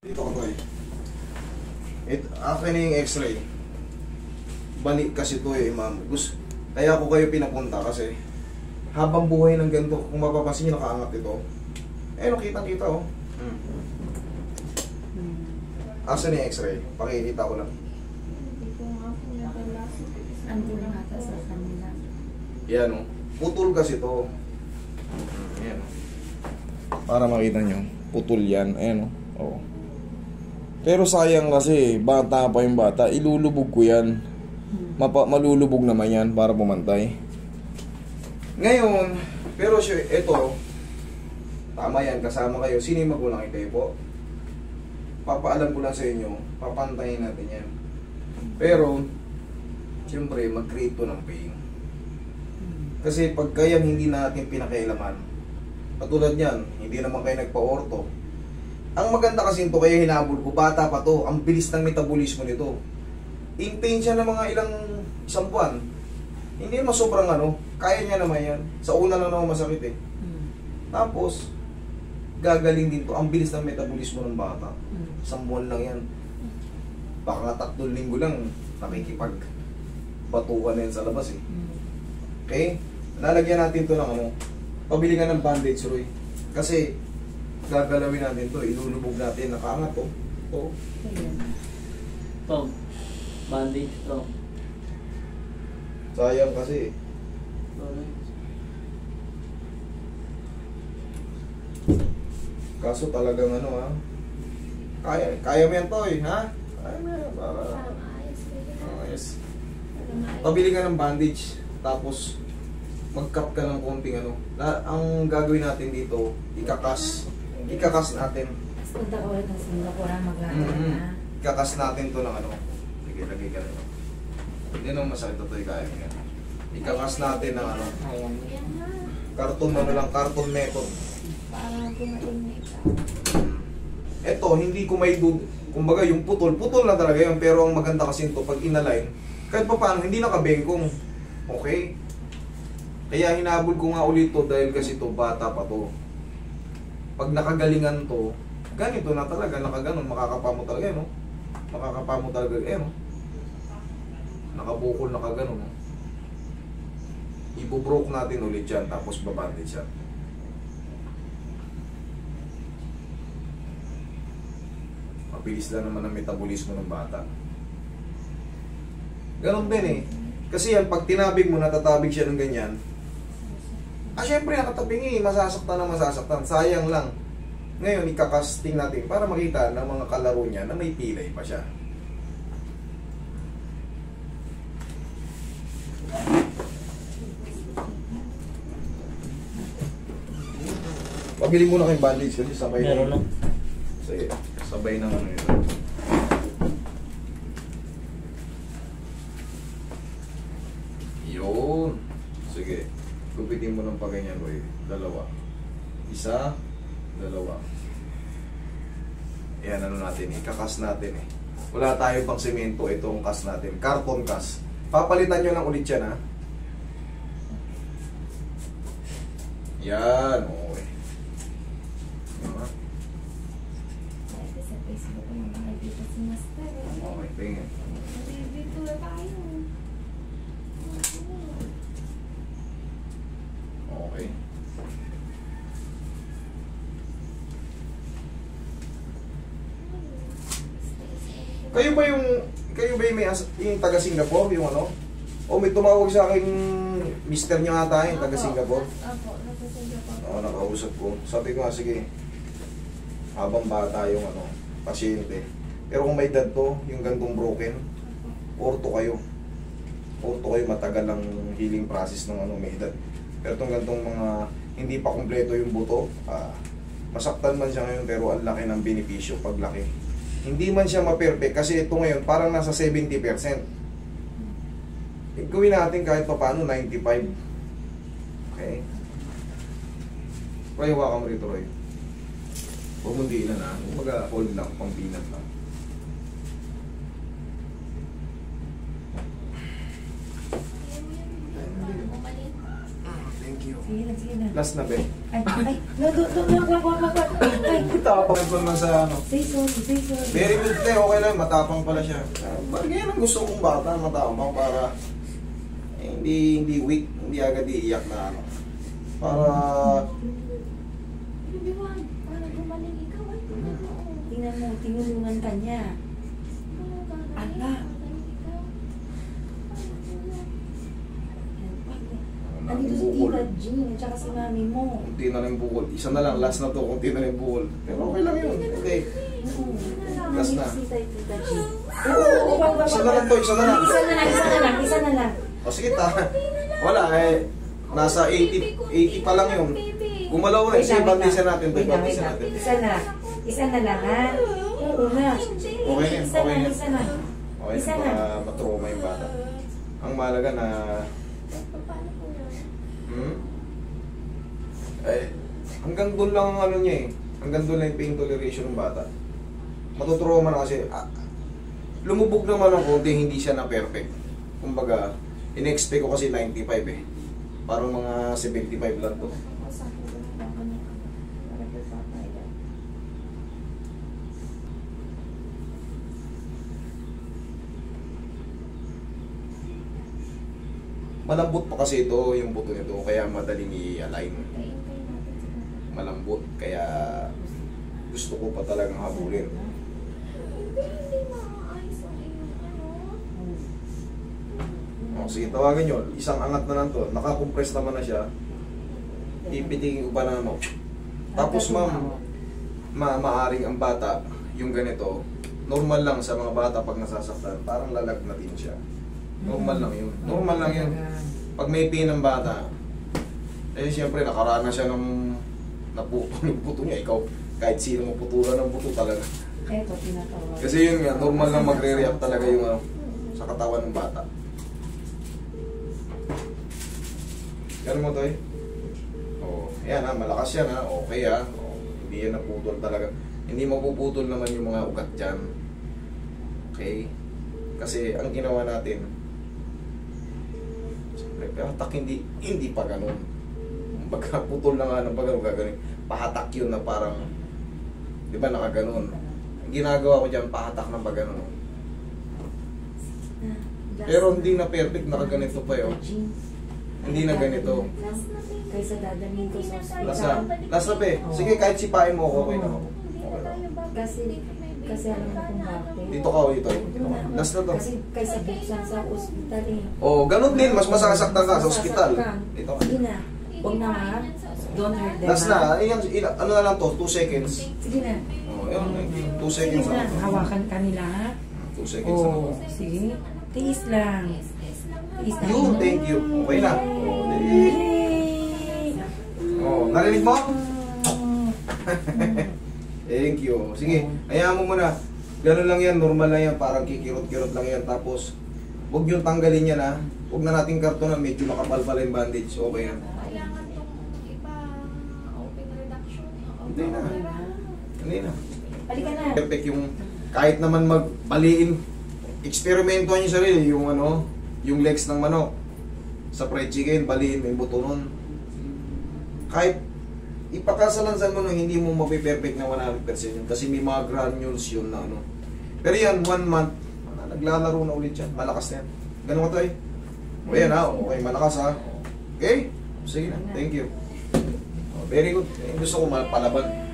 Ito ko to akin yung x-ray. Balik kasi to ma'am. Kaya ako kayo pinapunta kasi habang buhay ng ganito, kung mapapansin nyo nakaangat ito. Kitang-kita oh. Asan yung x-ray? Pakikita ko lang. Andun na ata sa kanila. Yan oh. Putol kasi to. Yan oh. Para makita nyo. Putol yan. Ayan oh. Pero sayang kasi, bata pa yung bata. Ilulubog ko yan. Malulubog naman yan para pumantay. Ngayon, pero ito, tama yan, kasama kayo. Sino yung magulang kayo po? Papaalam ko lang sa inyo, papantayin natin yan. Pero, siyempre, mag-create to ng pain. Kasi pag kaya hindi natin pinakailaman, katulad yan, hindi naman kayo nagpa-orto. Ang maganda kasi ito, kaya hinabol ko, bata pa to, ang bilis ng metabolismo nito. In pain siya ng mga isang buwan. Hindi naman sobrang kaya niya naman yan. Sa una lang naman masakit Tapos, gagaling din to. Ang bilis ng metabolismo ng bata. Isang buwan lang yan. Baka nga 3 linggo lang, nakikipag-batukan na yan sa labas Okay? Lalagyan natin to ng pabili ka ng bandage, Roy. Kasi, gagalawin natin to, ilulubog natin, nakaangat to. Ito, bandage to. Sayang kasi. Kaso talagang kaya mo yan to ha? Kaya mo yan. Yes. Pabili ka ng bandage, tapos mag-cut ka ng konting ang gagawin natin dito, ikakas natin. Punta ko ulit ng Singapore, maglaro na. Ikakas natin to ng sige, lagay ka na. Hindi naman masakit ito, kaya mo yan. Ikakas natin ng carton method. Para kumain na ikaw. Ito, hindi ko may kumbaga yung putol na talaga yun, pero ang maganda kasi ito, pag inalign, kahit pa paano, hindi nakabengkong. Okay? Kaya hinabol ko nga ulit to dahil kasi to bata pa to. Pag nakagalingan to, ganito na talaga, nakaganon, makakapamo talaga makakapamo talaga nakabukol, nakaganon ibubroke natin ulit yan, tapos babandage yan. Mabilis lang naman ang metabolismo ng bata. Ganon din kasi yan, pag tinabig mo, natatabig siya ng ganyan. Syempre nakatabing masasaktan na masasaktan. Sayang lang. Ngayon, ikakasting natin para makita ng mga kalaro niya na may pilay pa siya. Pabili muna kayong bandage kasi sabay na. Sige, sabay na ito. Yun. Sige. Gupitin mo ng paganyan, boy. 2. 1, 2. Ayan, natin, ikakas natin Wala tayo pang semento, itong kas natin. Carton kas. Papalitan nyo lang ulit yan, ha. Yan, okay. Sa Facebook ko naman nakikita si Master. Okay, tingin. Dito na tayo. Okay. Kayo ba yung yung taga Singapore, yung O may tumawag sa akin, mister niya ata yung taga Singapore. Opo, nasa Singapore. Oo, nakausap ko. Sabi ko sige, habang bata yung pasyente. Pero kung may edad to, yung gantong broken, orto kayo. Orto kayo, matagal ang healing process ng may edad. Pero itong gantong mga hindi pa kumpleto yung buto, masaktan man siya ngayon pero ang laki ng benepisyo pag laki. Hindi man siya ma-perfect kasi ito ngayon parang nasa 70%. Gawin natin kahit pa paano 95. Okay? Roy, hawakan mo rito, Roy. Huwag mong diinan ha. Huwag hold lang, pang binat lang. Sige na, sige na. Last na, be. Ay, no, wag. Ay, Tapang ko naman sa ano. say sorry. Very good, te. Okay lang. Matapang pala siya. Parang yan ang gusto kong bata. Matapang para hindi weak. Hindi agad iiyak na ano. Para... Hindi wag. Parang gumaling ikaw. Tingnan mo, tinulungan ka niya. Ala. Nandito si Tita Jean, at saka si mami mo. Kunti na lang bukol. Isa na lang. Last na to. Kunti na lang bukol. Pero okay lang yun. Okay. Last na. Si Tita Jean. Isa na lang to. Isa na lang. Isa na lang. O sige ta. Wala eh. Nasa 80 pa lang yun. Gumalaw na. Sige, bandisan natin. Wait lang. Bandisan natin. Isa na lang, ha? Oo na. Okay yan. Okay yan. Isa na. Okay Isa yan. na. Para matrauma yung bata. Ang mahalaga na... hanggang doon lang ang ano niya eh. Hanggang doon lang yung pain toleration ng bata. Matutrauma na kasi. Lumubog naman ako, hindi siya na perfect. Kumbaga, in-expect ko kasi 95 eh. Parang mga 75 lang to. Malambot pa kasi ito, yung buto nito, kaya madaling i-align. Malambot, kaya gusto ko pa talagang habulin. O, sige, tawagan nyo. Isang angat na lang to. Nakakompress naman na siya. Ipitingin ko pa na ano. Tapos ma'am, maaring ang bata, yung ganito, normal lang sa mga bata pag nasasaktan, parang lalagnatin siya. Normal lang yun. Normal lang yun. Pag may pain ng bata, eh siyempre nakarana siya ng naputol yung buto niya. Ikaw, kahit sino maputulan ng buto talaga. Eto, tinatawag. Kasi yun nga, normal lang magre-react talaga yung ano, sa katawan ng bata. Ganun mo, Toy? O, yan ha, malakas yan ha. Okay ha. O, hindi yan naputol talaga. Hindi mapuputol naman yung mga ugat dyan. Okay? Kasi ang ginawa natin, pahatak hindi pa ganun. Baga putol na nga ng pagano gaganon. Pahatak yun na parang, di ba nakaganon. Ang ginagawa ko dyan, pahatak ng pagano. Pero hindi na perfect, nakaganito pa yun. Hindi na ganito. Kaysa dadamin ko sa Lasa. hospital. Lasa pe. Sige, kahit sipain mo ako, okay na ako. Okay na. Kasi alam mo kung bakit. Dito ka o dito. Last na to. Kasi kaysa buksan sa ospital eh. Oh, ganun din. Mas masasaktan ka sa ospital. Dito ka. Sige na. Huwag na ha. Don't hurt them. Last na. Ano na lang to? 2 seconds. Sige na. Oh, yun. 2 Sige seconds na. na. Hawakan ka nila ha. 2 seconds na. Oh, sige. Tiis lang. Tiis lang. Yun, thank you. Okay na. Oh, Yay! oh, narinig mo? Thank you. Sige, hayaan mo muna. Ganun lang yan, normal lang yan. Parang kikirot-kirot lang yan. Tapos, huwag yung tanggalin yan ha. Huwag na nating kartonan, medyo makapal pala yung bandage. Okay yan. Kailangan itong ipa-open reduction. Hindi na. Hindi na. Halika na. Perfect yung, kahit naman magbaliin, eksperimentuhan yung sarili, yung ano, yung legs ng manok. Sa fried chicken, baliin mo yung buto nun. Kahit ipakasalansan mo no, hindi mo mapiperfect na 100% yun. Kasi may mga granules yun na ano. Pero yan, 1 month, naglalaro na ulit yan. Malakas na yan. Ganun ka tayo. O yan ha, okay, malakas ha. Okay? Sige na, thank you. Very good. Gusto ko palaban.